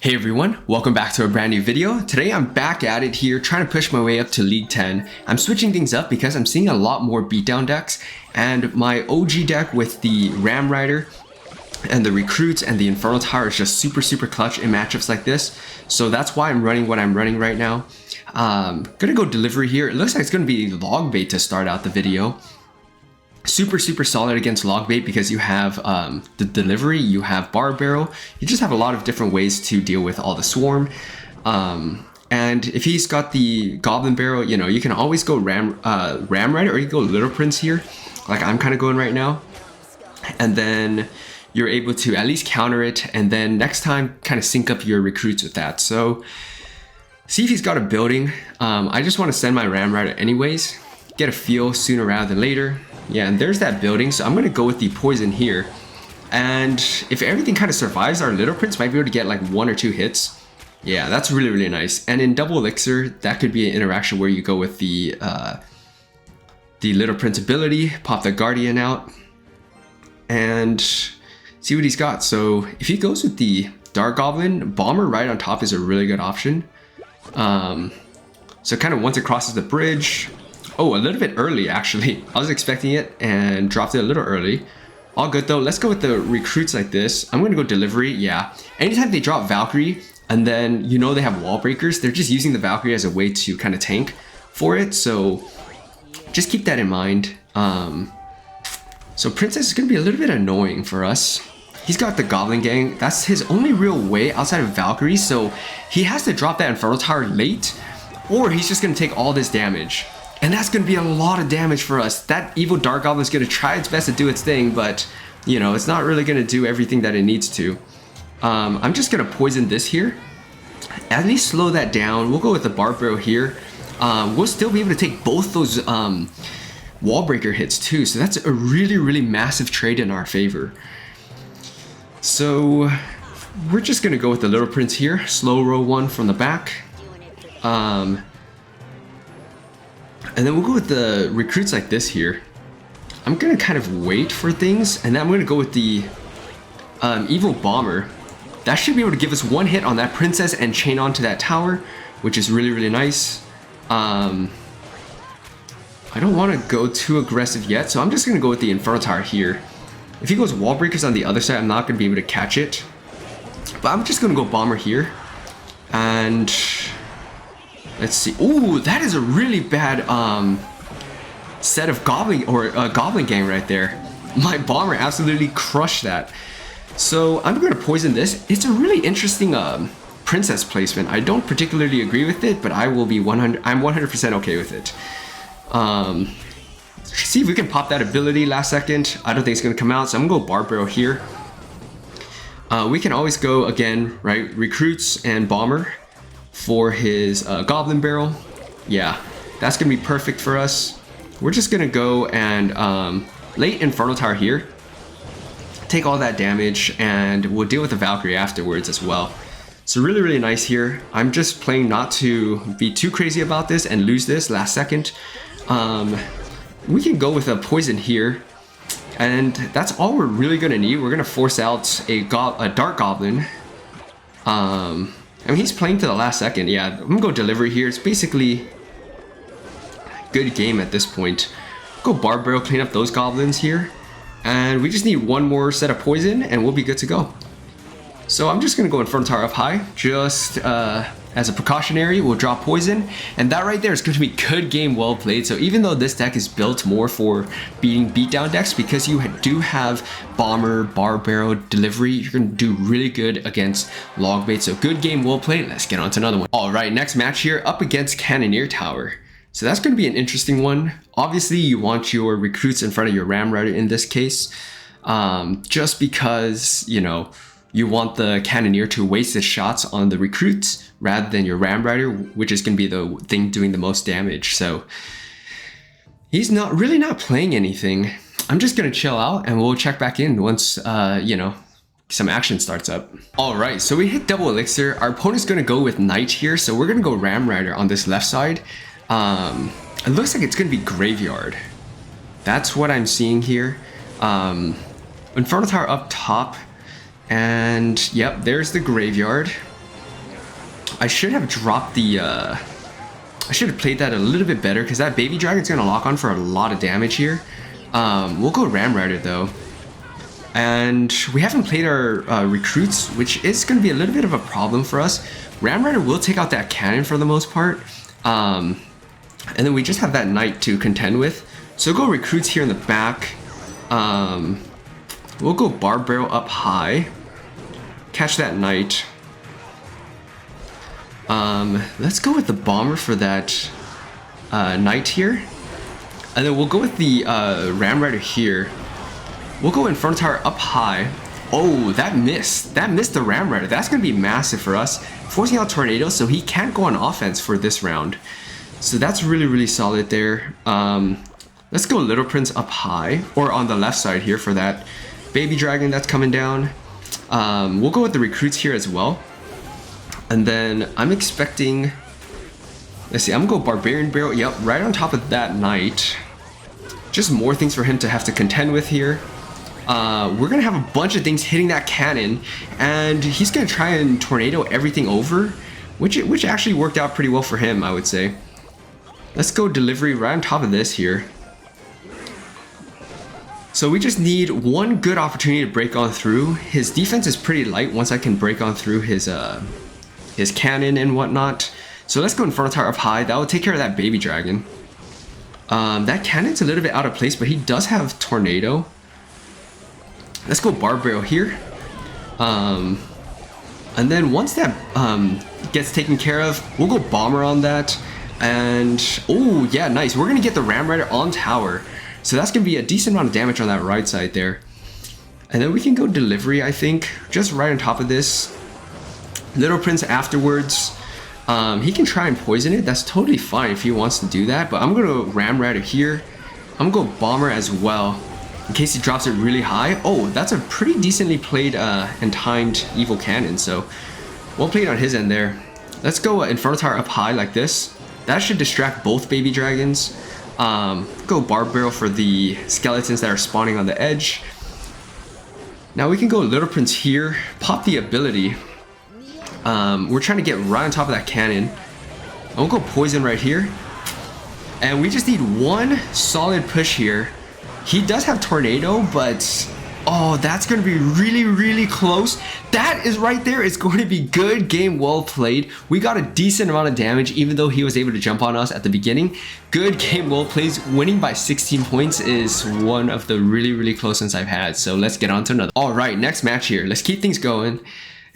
Hey everyone, welcome back to a brand new video. Today I'm back at it here trying to push my way up to League 10. I'm switching things up because I'm seeing a lot more beatdown decks, and my OG deck with the Ram Rider and the Recruits and the Infernal Tower is just super clutch in matchups like this. So that's why I'm running what I'm running right now. Gonna go delivery here. It looks like it's gonna be log bait to start out the video. Super solid against log bait because you have the delivery, you have bar barrel, you just have a lot of different ways to deal with all the swarm. And if he's got the goblin barrel, you know, you can always go ram rider, or you can go little prince here, like I'm kind of going right now, and then you're able to at least counter it, and then next time kind of sync up your recruits with that. So see if he's got a building. I just want to send my ram rider anyways, get a feel sooner rather than later. Yeah, and there's that building, so I'm gonna go with the poison here. And if everything kind of survives, our little prince might be able to get like 1 or 2 hits. Yeah, that's really nice. And in double elixir, that could be an interaction where you go with the little prince ability, pop the guardian out, and see what he's got. So if he goes with the dark goblin, bomber right on top is a really good option. So kind of once it crosses the bridge. Oh, a little bit early actually. I was expecting it and dropped it a little early. All good though. Let's go with the recruits like this. I'm gonna go delivery. Yeah. Anytime they drop Valkyrie and then you know they have wall breakers, they're just using the Valkyrie as a way to kind of tank for it. So just keep that in mind. So Princess is gonna be a little bit annoying for us. He's got the Goblin Gang. That's his only real way outside of Valkyrie. So he has to drop that Infernal Tower late, or he's just gonna take all this damage. And that's going to be a lot of damage for us. That evil Dark Goblin is going to try its best to do its thing, but, you know, it's not really going to do everything that it needs to. I'm just going to poison this here. At least slow that down. We'll go with the Barbarrow here. We'll still be able to take both those wall breaker hits too. So that's a really massive trade in our favor. So we're just going to go with the Little Prince here. Slow roll one from the back. And then we'll go with the recruits like this here. I'm gonna kind of wait for things, and then I'm gonna go with the evil bomber. That should be able to give us 1 hit on that princess and chain onto that tower, which is really nice. I don't want to go too aggressive yet, so I'm just gonna go with the Infernal Tower here. If he goes wall breakers on the other side, I'm not gonna be able to catch it. But I'm just gonna go bomber here, and let's see. Ooh, that is a really bad set of goblin goblin gang right there. My bomber absolutely crushed that. So I'm going to poison this. It's a really interesting princess placement. I don't particularly agree with it, but I will be 100% okay with it. See if we can pop that ability last second. I don't think it's going to come out, so I'm going to go Barbarrow here. We can always go again, right? Recruits and bomber for his goblin barrel. Yeah, that's gonna be perfect for us. We're just gonna go and late Infernal Tower here, take all that damage, and we'll deal with the Valkyrie afterwards as well. So really nice here. I'm just playing not to be too crazy about this and lose this last second. We can go with a poison here, and that's all we're really gonna need. We're gonna force out a dark goblin. I mean, he's playing to the last second. Yeah, I'm gonna go delivery here. It's basically good game at this point. Go Barbarrow, clean up those goblins here, and we just need 1 more set of poison and we'll be good to go. So I'm just gonna go Infernal Tower up high, just as a precautionary. We'll drop poison, and that right there is going to be good game, well played. So even though this deck is built more for beating beatdown decks, because you do have bomber, barbarrow, delivery, you're going to do really good against log bait. So good game, well played. Let's get on to another one. All right, next match here up against Cannoneer Tower. So that's going to be an interesting one. Obviously, you want your recruits in front of your Ram Rider in this case, just because, you know, you want the Cannoneer to waste his shots on the recruits rather than your Ram Rider, which is going to be the thing doing the most damage. So he's really not playing anything. I'm just going to chill out and we'll check back in once, you know, some action starts up. All right, so we hit double elixir. Our opponent's going to go with Knight here. So we're going to go Ram Rider on this left side. It looks like it's going to be Graveyard. That's what I'm seeing here. Infernal Tower up top. And yep, there's the Graveyard. I should have dropped the, I should have played that a little bit better because that baby dragon's gonna lock on for a lot of damage here. We'll go Ram Rider though. And we haven't played our recruits, which is gonna be a little bit of a problem for us. Ram Rider will take out that cannon for the most part. And then we just have that knight to contend with. So we'll go recruits here in the back. We'll go Barb Barrel up high. Catch that knight. Let's go with the bomber for that knight here. And then we'll go with the Ram Rider here. We'll go Inferno Tower up high. Oh, that missed. That missed the Ram Rider. That's going to be massive for us. Forcing out Tornado, so he can't go on offense for this round. So that's really, really solid there. Let's go Little Prince up high. Or on the left side here for that baby dragon that's coming down. We'll go with the recruits here as well. And then I'm expecting... Let's see, I'm going to go Barbarian Barrel. Yep, right on top of that knight. Just more things for him to have to contend with here. We're going to have a bunch of things hitting that cannon. And he's going to try and tornado everything over. Which actually worked out pretty well for him, I would say. Let's go delivery right on top of this here. So we just need one good opportunity to break on through. His defense is pretty light once I can break on through his cannon and whatnot. So let's go Inferno Tower up high. That will take care of that baby dragon. That cannon's a little bit out of place, but he does have Tornado. Let's go Barb Barrel here. And then once that gets taken care of, we'll go Bomber on that. And, oh yeah, nice. We're going to get the Ram Rider on tower. So that's going to be a decent amount of damage on that right side there. And then we can go Delivery, I think, just right on top of this. Little Prince afterwards. He can try and poison it. That's totally fine if he wants to do that. But I'm going to Ram Rider here. I'm going to go Bomber as well, in case he drops it really high. Oh, that's a pretty decently played and timed Evil Cannon. So, well played on his end there. Let's go Inferno Tower up high like this. That should distract both baby dragons. Go Barb Barrel for the skeletons that are spawning on the edge. Now we can go Little Prince here. Pop the ability. We're trying to get right on top of that cannon. I'll go Poison right here. And we just need one solid push here. He does have Tornado, but oh, that's going to be really, really close. That is right there. It's going to be good game, well played. We got a decent amount of damage, even though he was able to jump on us at the beginning. Good game, well played. Winning by 16 points is one of the really, really close ones I've had. So let's get on to another. All right, next match here. Let's keep things going.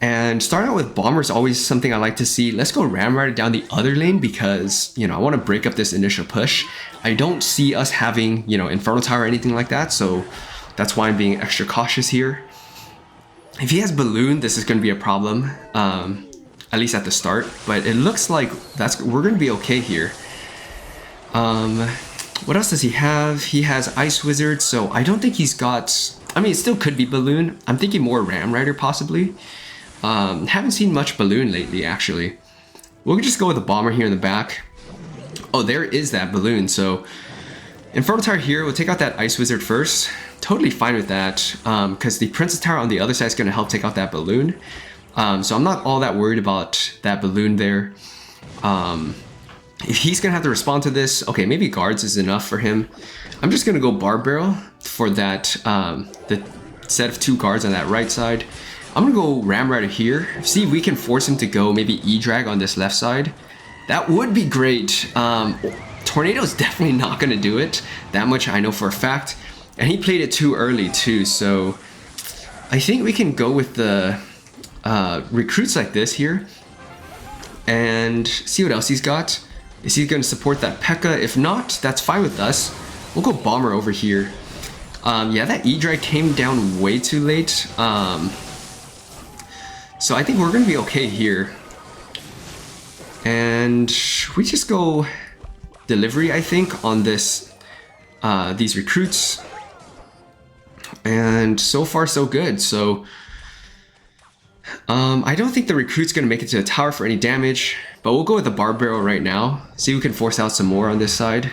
And starting out with Bomber is always something I like to see. Let's go Ram Rider down the other lane because, you know, I want to break up this initial push. I don't see us having, you know, Inferno Tower or anything like that. So that's why I'm being extra cautious here. If he has Balloon, this is going to be a problem, at least at the start. But it looks like we're going to be okay here. What else does he have? He has Ice Wizard, so I don't think he's got... I mean, it still could be Balloon. I'm thinking more Ram Rider, possibly. Haven't seen much Balloon lately, actually. We'll just go with the Bomber here in the back. Oh, there is that Balloon, so... Inferno Tower here, we'll take out that Ice Wizard first. Totally fine with that, because the Princess Tower on the other side is going to help take out that Balloon. So I'm not all that worried about that Balloon there. If he's going to have to respond to this, okay, maybe Guards is enough for him. I'm just going to go Barb Barrel for that, the set of 2 guards on that right side. I'm going to go Ram Rider here. See if we can force him to go maybe E-Drag on this left side. That would be great. Tornado is definitely not going to do it. That much I know for a fact. And he played it too early too, so I think we can go with the recruits like this here. And see what else he's got. Is he going to support that P.E.K.K.A? If not, that's fine with us. We'll go Bomber over here. Yeah, that E-Drag came down way too late. So I think we're going to be okay here. And we just go Delivery, I think, on this these recruits. And so far, so good. So I don't think the recruit's going to make it to the tower for any damage. But we'll go with the Barb Barrel right now. See if we can force out some more on this side.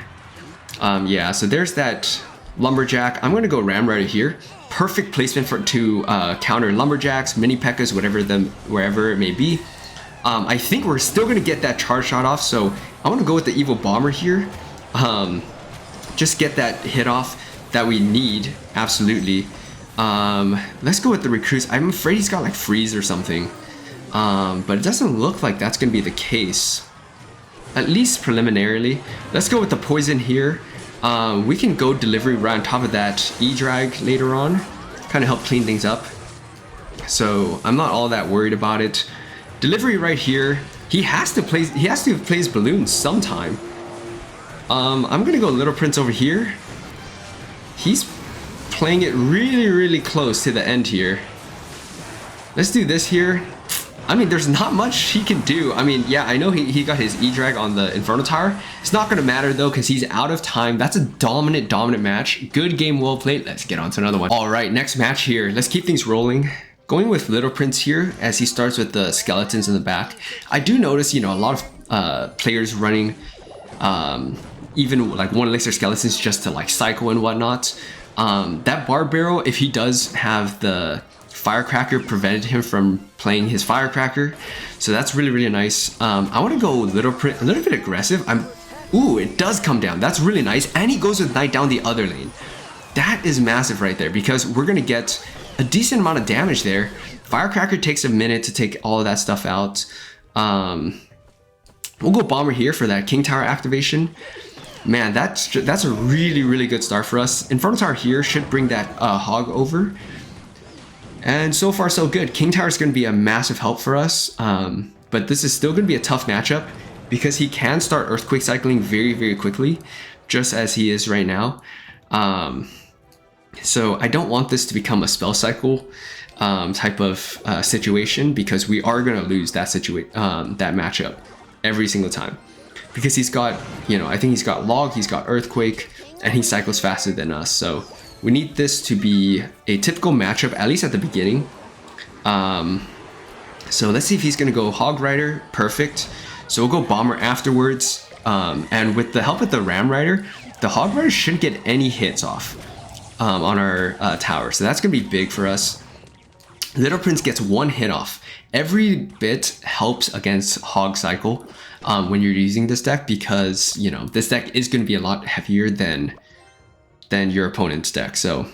Yeah, so there's that Lumberjack. I'm going to go Ram Rider here. Perfect placement to counter Lumberjacks, mini P.E.K.K.As, wherever it may be. I think we're still gonna get that charge shot off, so I want to go with the evil bomber here. Just get that hit off that we need, absolutely. Let's go with the recruits. I'm afraid he's got like freeze or something, but it doesn't look like that's gonna be the case, at least preliminarily. Let's go with the poison here. We can go delivery right on top of that E-drag later on, kind of help clean things up. So I'm not all that worried about it. Delivery right here. He has to play his balloon sometime. I'm gonna go Little Prince over here. He's playing it really close to the end here. Let's do this here. I mean, there's not much he can do. I mean, yeah, I know he got his E-drag on the Inferno Tower. It's not gonna matter though, because he's out of time. That's a dominant match. Good game, well played. Let's get on to another one. All right, next match here. Let's keep things rolling. Going with Little Prince here as he starts with the skeletons in the back. I do notice, you know, a lot of players running even like 1 elixir skeletons just to like cycle and whatnot. That bar barrel, if he does have the firecracker, prevented him from playing his firecracker, so that's really nice. I want to go Little Prince, a little bit aggressive. Ooh, it does come down. That's really nice, and he goes with Knight down the other lane. That is massive right there, because we're gonna get a decent amount of damage there. Firecracker takes a minute to take all of that stuff out. We'll go bomber here for that King Tower activation. Man, that's a really good start for us. Inferno Tower here should bring that hog over. And so far so good. King Tower is going to be a massive help for us. But this is still going to be a tough matchup because he can start Earthquake cycling very quickly, just as he is right now. So I don't want this to become a spell cycle type of situation, because we are going to lose that that matchup every single time. Because he's got, you know, I think he's got Log, he's got Earthquake, and he cycles faster than us. So we need this to be a typical matchup, at least at the beginning. So let's see if he's going to go Hog Rider. Perfect. So we'll go Bomber afterwards. And with the help of the Ram Rider, the Hog Rider shouldn't get any hits off on our tower. So that's going to be big for us. Little Prince gets 1 hit off. Every bit helps against Hog Cycle when you're using this deck, because, you know, this deck is going to be a lot heavier than your opponent's deck. So,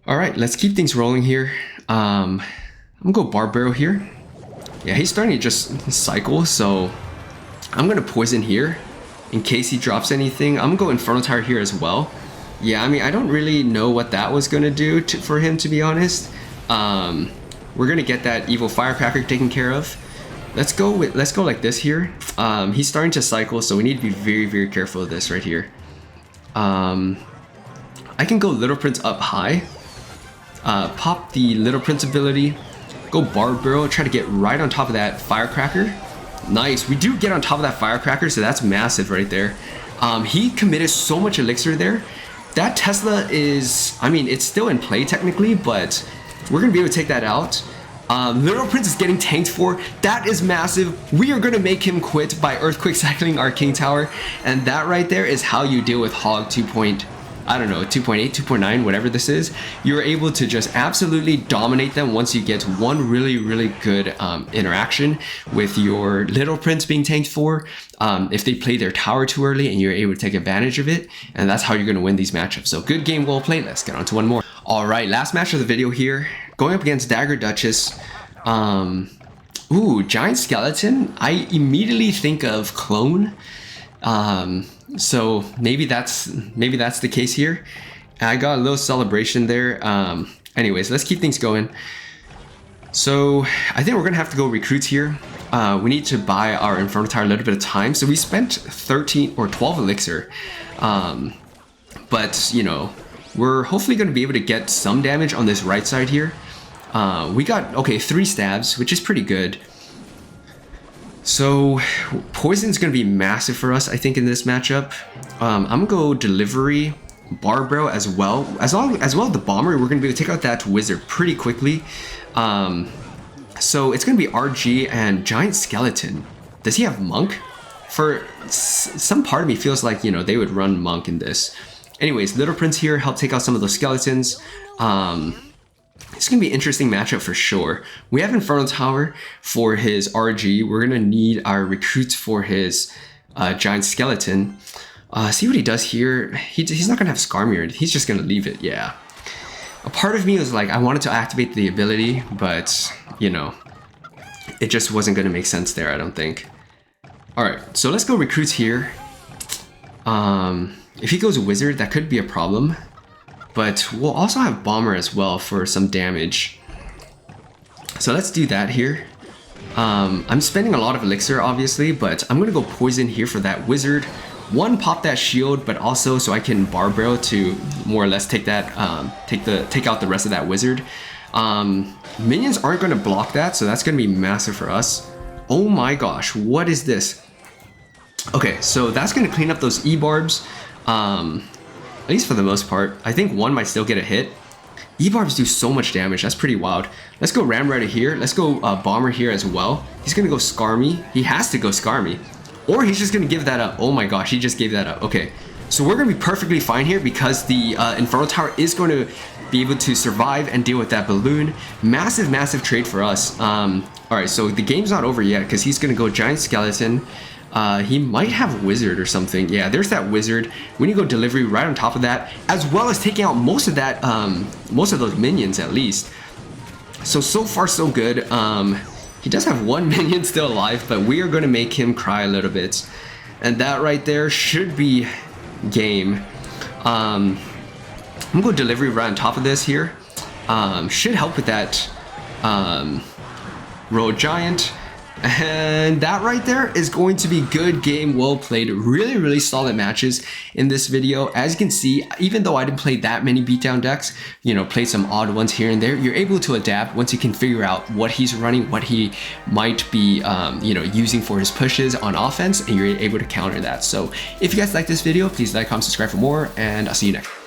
all right, let's keep things rolling here. I'm gonna go Barbaro here. Yeah, he's starting to just cycle, so I'm gonna poison here in case he drops anything. I'm gonna go Inferno Tower here as well. Yeah, I mean, I don't really know what that was gonna do for him, to be honest. We're gonna get that evil firecracker taken care of. Let's go like this here. He's starting to cycle, so we need to be very careful of this right here. I can go Little Prince up high, pop the Little Prince ability, go Barbaro, try to get right on top of that firecracker. Nice, we do get on top of that firecracker, so that's massive right there. He committed so much elixir there. That Tesla is, I mean, it's still in play technically, but we're gonna be able to take that out. Little Prince is getting tanked for. That is massive. We are going to make him quit by Earthquake cycling our King Tower. And that right there is how you deal with Hog 2.8, 2.9, whatever this is. You're able to just absolutely dominate them once you get one really good interaction with your Little Prince being tanked for. If they play their tower too early and you're able to take advantage of it. And that's how you're going to win these matchups. So good game, well played. Let's get on to one more. All right, last match of the video here. Going up against Dagger Duchess. Ooh, Giant Skeleton. I immediately think of Clone. So maybe that's the case here. I got a little celebration there. Anyways, let's keep things going. So I think we're gonna have to go recruits here. We need to buy our Inferno Tower a little bit of time. So we spent 13 or 12 elixir. But you know, we're hopefully gonna be able to get some damage on this right side here. We got, okay, 3 stabs, which is pretty good. So poison's gonna be massive for us, I think, in this matchup. I'm gonna go delivery, Barbaro as well. As well the bomber, we're gonna be able to take out that wizard pretty quickly. So it's gonna be RG and Giant Skeleton. Does he have Monk? For some part of me feels like, you know, they would run Monk in this. Anyways, Little Prince here help take out some of those skeletons. It's gonna be an interesting matchup for sure. We have Inferno Tower for his RG. We're gonna need our recruits for his giant skeleton. See what he does here. He's not gonna have Skarmory. He's just gonna leave it. Yeah. A part of me was like, I wanted to activate the ability, but you know, it just wasn't gonna make sense there, I don't think. All right, so let's go recruits here. If he goes Wizard, that could be a problem. But we'll also have Bomber as well for some damage. So let's do that here. I'm spending a lot of Elixir, obviously, but I'm gonna go Poison here for that Wizard. One, pop that shield, but also so I can Barbell to more or less take that, take out the rest of that Wizard. Minions aren't gonna block that, so that's gonna be massive for us. Oh my gosh, what is this? Okay, so that's gonna clean up those E-Barbs, at least for the most part. I think one might still get a hit. E-Barbs do so much damage, that's pretty wild. Let's go Ram Rider here, let's go Bomber here as well. He's gonna go Skarmy, he has to go Skarmy. Or he's just gonna give that up. Oh my gosh, he just gave that up. Okay, so we're gonna be perfectly fine here because the Inferno Tower is going to be able to survive and deal with that balloon. Massive, massive trade for us. Alright, so the game's not over yet because he's gonna go Giant Skeleton. He might have Wizard or something. Yeah, there's that Wizard. We need to go Delivery right on top of that, as well as taking out most of that, most of those minions at least. So far so good. He does have one minion still alive, but we are going to make him cry a little bit. And that right there should be game. I'm going to go Delivery right on top of this here. Should help with that Road Giant. And that right there is going to be good game, well played. Really solid matches in this video. As you can see, even though I didn't play that many beatdown decks, you know, play some odd ones here and there, you're able to adapt once you can figure out what he's running, what he might be, you know, using for his pushes on offense, and you're able to counter that. So if you guys like this video, please like, comment, subscribe for more, and I'll see you next.